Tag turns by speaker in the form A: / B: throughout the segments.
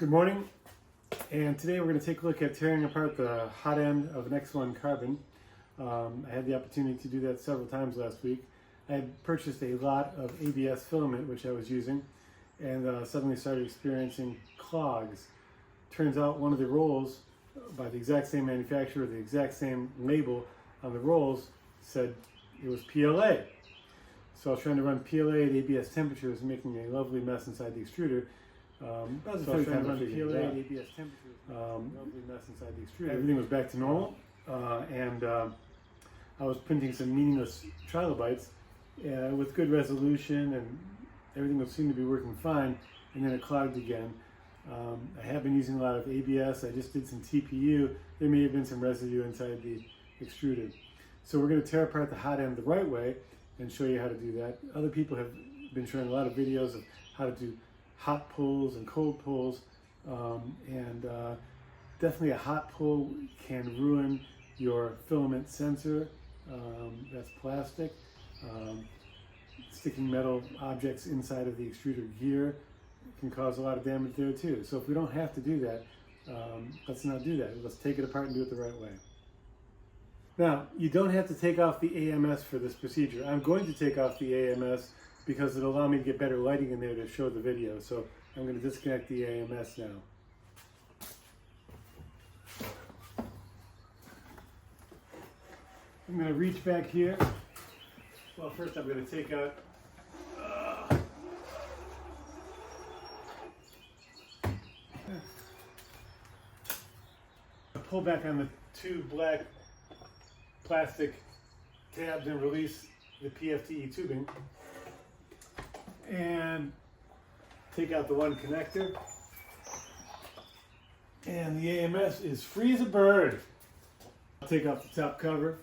A: Good morning, and today we're going to take a look at tearing apart the hot end of an X1 carbon. I had the opportunity to do that several times last week. I had purchased a lot of ABS filament which I was using, and suddenly started experiencing clogs. Turns out one of the rolls by the exact same manufacturer, the exact same label on the rolls said it was PLA. So I was trying to run PLA at ABS temperatures, making a lovely mess inside the extruder. Everything was back to normal, and I was printing some meaningless trilobites with good resolution, and everything seemed to be working fine, and then it clogged again. I have been using a lot of ABS. I just did some TPU. There may have been some residue inside the extruder. So we're going to tear apart the hot end the right way and show you how to do that. Other people have been showing a lot of videos of how to do hot pulls and cold pulls, and definitely a hot pull can ruin your filament sensor. That's plastic. Sticking metal objects inside of the extruder gear can cause a lot of damage there too. So if we don't have to do that, let's not do that. Let's take it apart and do it the right way. Now, you don't have to take off the AMS for this procedure. I'm going to take off the AMS because it'll allow me to get better lighting in there to show the video. So I'm going to disconnect the AMS now. I'm going to reach back here. Well, first I'm going to take out pull back on the two black plastic tabs and release the PFTE tubing, and take out the one connector, and the AMS is free as a bird. I'll take off the top cover.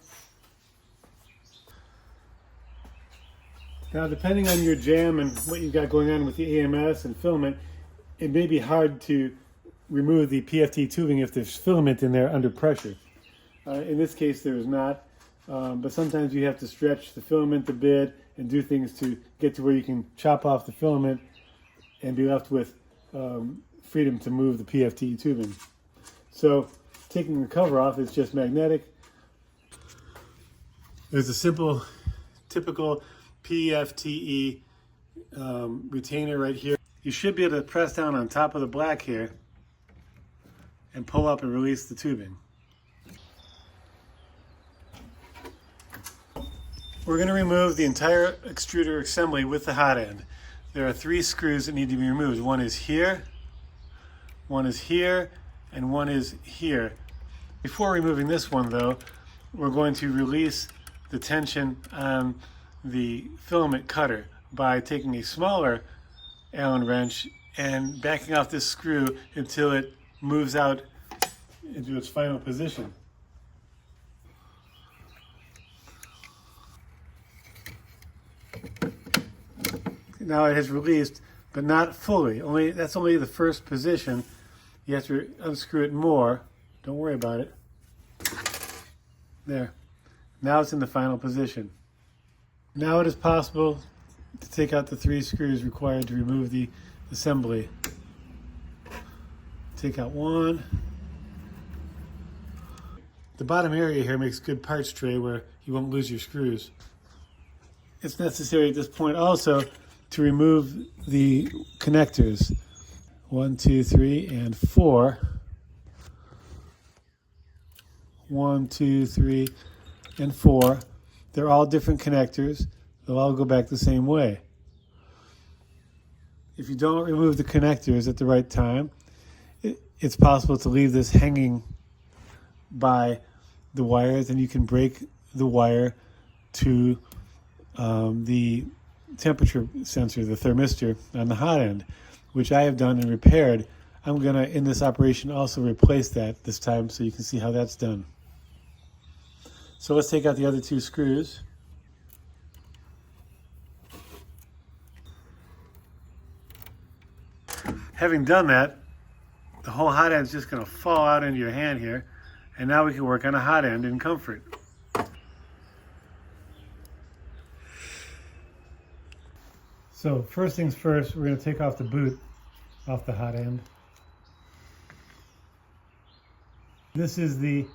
A: Now, depending on your jam and what you've got going on with the AMS and filament, it may be hard to remove the PFT tubing if there's filament in there under pressure. In this case, there is not, but sometimes you have to stretch the filament a bit and do things to get to where you can chop off the filament and be left with freedom to move the PFT tubing. So taking the cover off is just magnetic. There's a simple, typical PFTE retainer right here. You should be able to press down on top of the black here and pull up and release the tubing. We're going to remove the entire extruder assembly with the hot end. There are 3 screws that need to be removed. One is here, one is here, and one is here. Before removing this one though, we're going to release the tension on the filament cutter by taking a smaller Allen wrench and backing off this screw until it moves out into its final position. Now it has released, but not fully. That's only the first position. You have to unscrew it more. Don't worry about it. There. Now it's in the final position. Now it is possible to take out the 3 screws required to remove the assembly. Take out one. The bottom area here makes a good parts tray where you won't lose your screws. It's necessary at this point also to remove the connectors. 1, 2, 3, and 4. 1, 2, 3, and 4. They're all different connectors. They'll all go back the same way. If you don't remove the connectors at the right time, it's possible to leave this hanging by the wires, and you can break the wire to the temperature sensor, the thermistor on the hot end, which I have done and repaired. I'm going to, in this operation, also replace that this time so you can see how that's done. So let's take out the other 2 screws. Having done that, the whole hot end is just going to fall out into your hand here, and now we can work on a hot end in comfort. So first things first, we're going to take off the boot off the hot end. This is the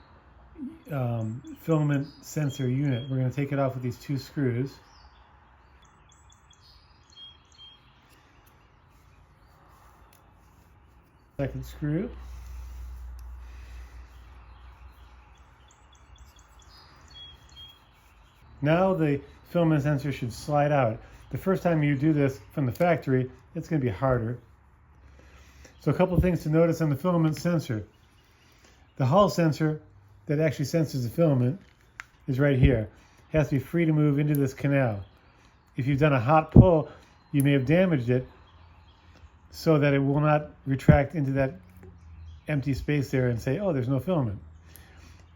A: filament sensor unit. We're going to take it off with these 2 screws. Second screw. Now the filament sensor should slide out. The first time you do this from the factory, it's going to be harder. So a couple of things to notice on the filament sensor. The Hall sensor that actually senses the filament is right here. It has to be free to move into this canal. If you've done a hot pull, you may have damaged it so that it will not retract into that empty space there and say, oh, there's no filament.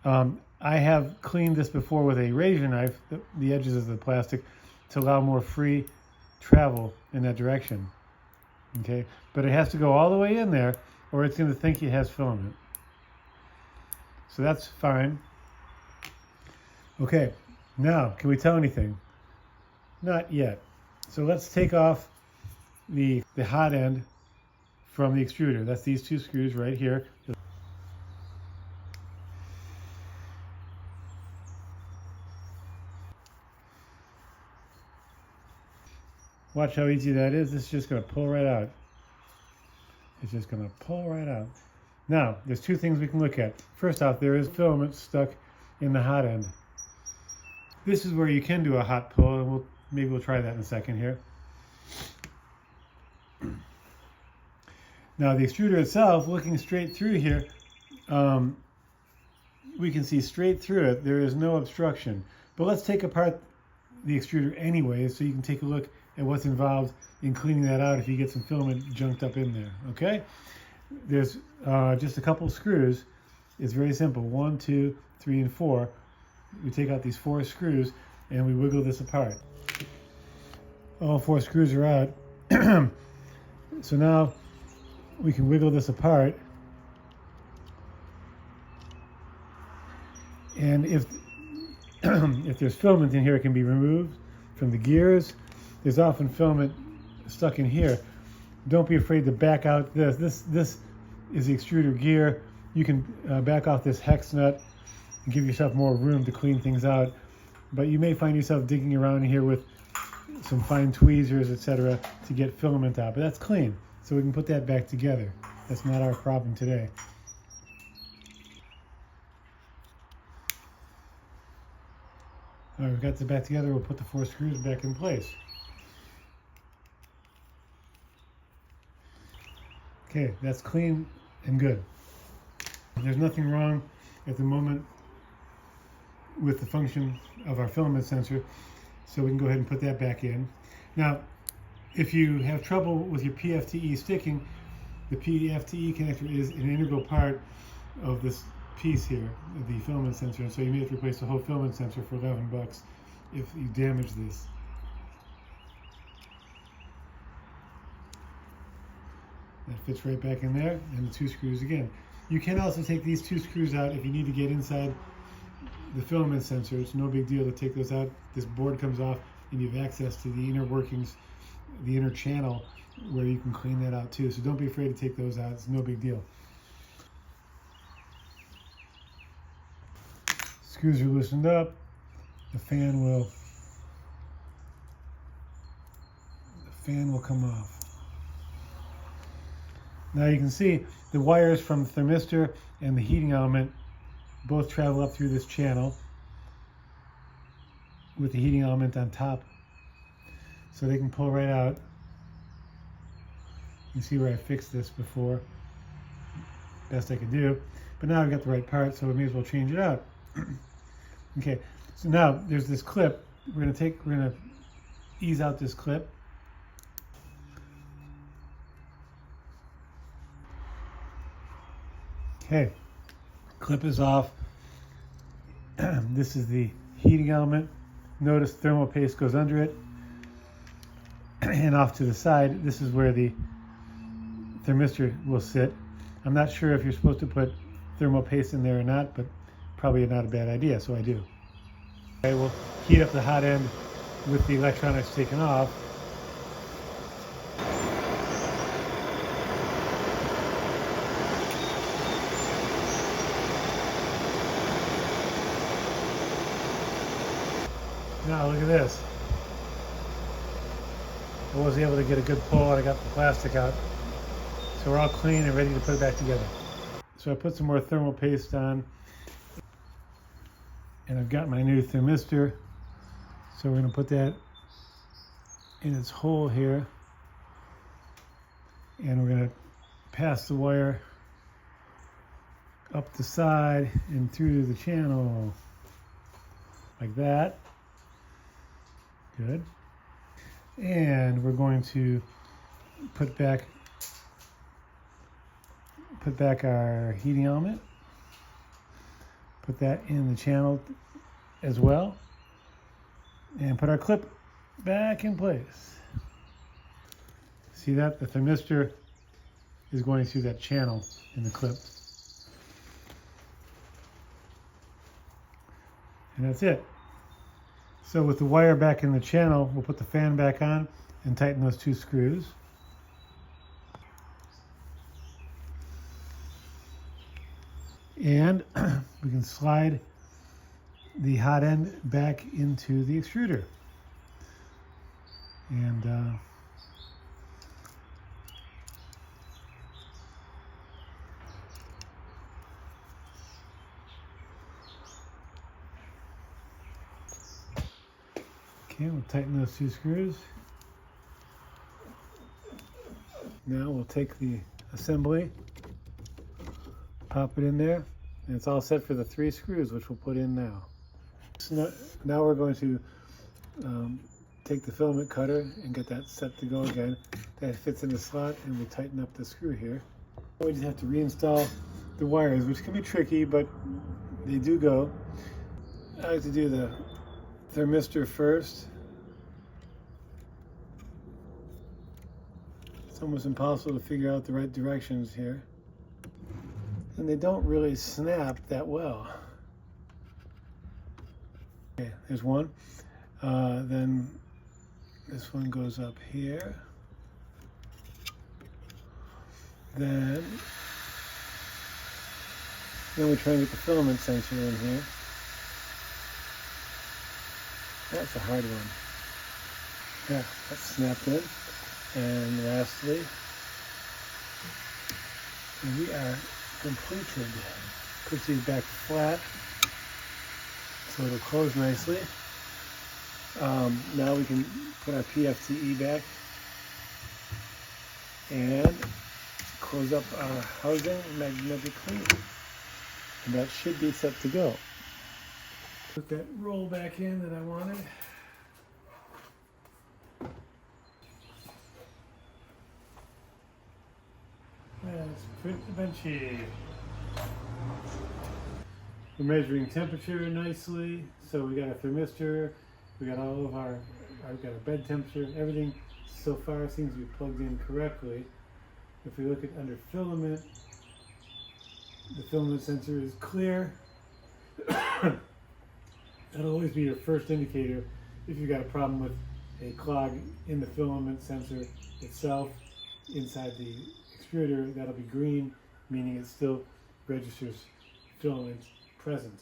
A: I have cleaned this before with a razor knife, the edges of the plastic, to allow more free travel in that direction. Okay, but it has to go all the way in there or it's going to think it has filament. So that's fine. Okay, now can we tell anything? Not yet. So let's take off the hot end from the extruder. That's these 2 screws right here. Watch how easy that is. This is just going to pull right out. It's just going to pull right out. Now, there's 2 things we can look at. First off, there is filament stuck in the hot end. This is where you can do a hot pull, and maybe we'll try that in a second here. Now, the extruder itself, looking straight through here, we can see straight through it. There is no obstruction. But let's take apart the extruder anyway, so you can take a look at what's involved in cleaning that out if you get some filament junked up in there, okay? There's just a couple screws. It's very simple, 1, 2, 3, and 4. We take out these 4 screws and we wiggle this apart. All 4 screws are out. So now we can wiggle this apart. And if there's filament in here, it can be removed from the gears. There's often filament stuck in here. Don't be afraid to back out this. This is the extruder gear. You can back off this hex nut and give yourself more room to clean things out. But you may find yourself digging around here with some fine tweezers, etc., to get filament out. But that's clean, so we can put that back together. That's not our problem today. All right, we've got the back together. We'll put the 4 screws back in place. Okay, that's clean and good. There's nothing wrong at the moment with the function of our filament sensor, so we can go ahead and put that back in. Now, if you have trouble with your PFTE sticking, the PFTE connector is an integral part of this piece here, the filament sensor, and so you may have to replace the whole filament sensor for $11 if you damage this. That fits right back in there, and the 2 screws again. You can also take these 2 screws out if you need to get inside the filament sensor. It's no big deal to take those out. This board comes off and you have access to the inner workings, the inner channel, where you can clean that out too. So don't be afraid to take those out. It's no big deal. Screws are loosened up. The fan will come off. Now you can see the wires from the thermistor and the heating element both travel up through this channel with the heating element on top, so they can pull right out. You can see where I fixed this before, best I could do, but now I've got the right part, so we may as well change it out. Okay, so now there's this clip. We're gonna ease out this clip. Okay, clip is off. This is the heating element. Notice thermal paste goes under it. And off to the side, this is where the thermistor will sit. I'm not sure if you're supposed to put thermal paste in there or not, but probably not a bad idea, so I do. Okay, we'll heat up the hot end with the electronics taken off. Now look at this. I wasn't able to get a good pull and I got the plastic out. So we're all clean and ready to put it back together. So I put some more thermal paste on. And I've got my new thermistor. So we're going to put that in its hole here. And we're going to pass the wire up the side and through the channel. Like that. Good. And we're going to put back our heating element. Put that in the channel as well. And put our clip back in place. See that? The thermistor is going through that channel in the clip. And that's it. So with the wire back in the channel, we'll put the fan back on and tighten those two screws. And we can slide the hot end back into the extruder. And okay, we'll tighten those two screws. Now we'll take the assembly, pop it in there, and it's all set for the 3 screws, which we'll put in now. So now we're going to take the filament cutter and get that set to go again. That fits in the slot, and we tighten up the screw here. We just have to reinstall the wires, which can be tricky, but they do go. I like to do the thermistor first. It's almost impossible to figure out the right directions here. And they don't really snap that well. Okay, there's one. Then this one goes up here. Then we try and get the filament sensor in here. That's a hard one. Yeah, that's snapped in. And lastly, we are completed. Puts these back flat so it'll close nicely. Now we can put our PFTE back and close up our housing magnetically, and that should be set to go. Put that roll back in that I wanted. Let's print the benchy. We're measuring temperature nicely. So we got a thermistor, we got all of we've got our bed temperature, everything so far seems to be plugged in correctly. If we look at under filament, the filament sensor is clear. That'll always be your first indicator if you've got a problem with a clog in the filament sensor itself. Inside the extruder, that'll be green, meaning it still registers filament present.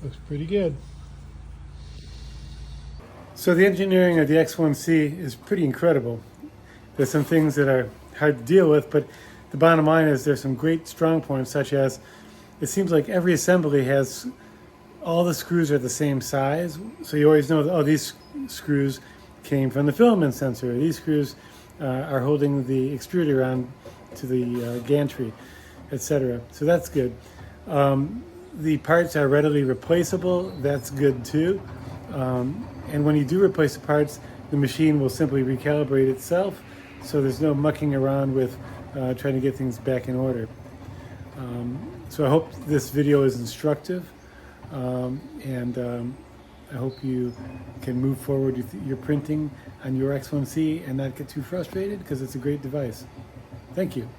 A: Looks pretty good. So the engineering of the X1C is pretty incredible. There's some things that are hard to deal with, but the bottom line is there's some great strong points, such as it seems like every assembly has all the screws are the same size, so you always know that, oh, these screws came from the filament sensor. These screws are holding the extruder on to the gantry, etc. So that's good. The parts are readily replaceable. That's good too. And when you do replace the parts, the machine will simply recalibrate itself, so there's no mucking around with trying to get things back in order. So I hope this video is instructive, and I hope you can move forward with your printing on your X1C and not get too frustrated, because it's a great device. Thank you.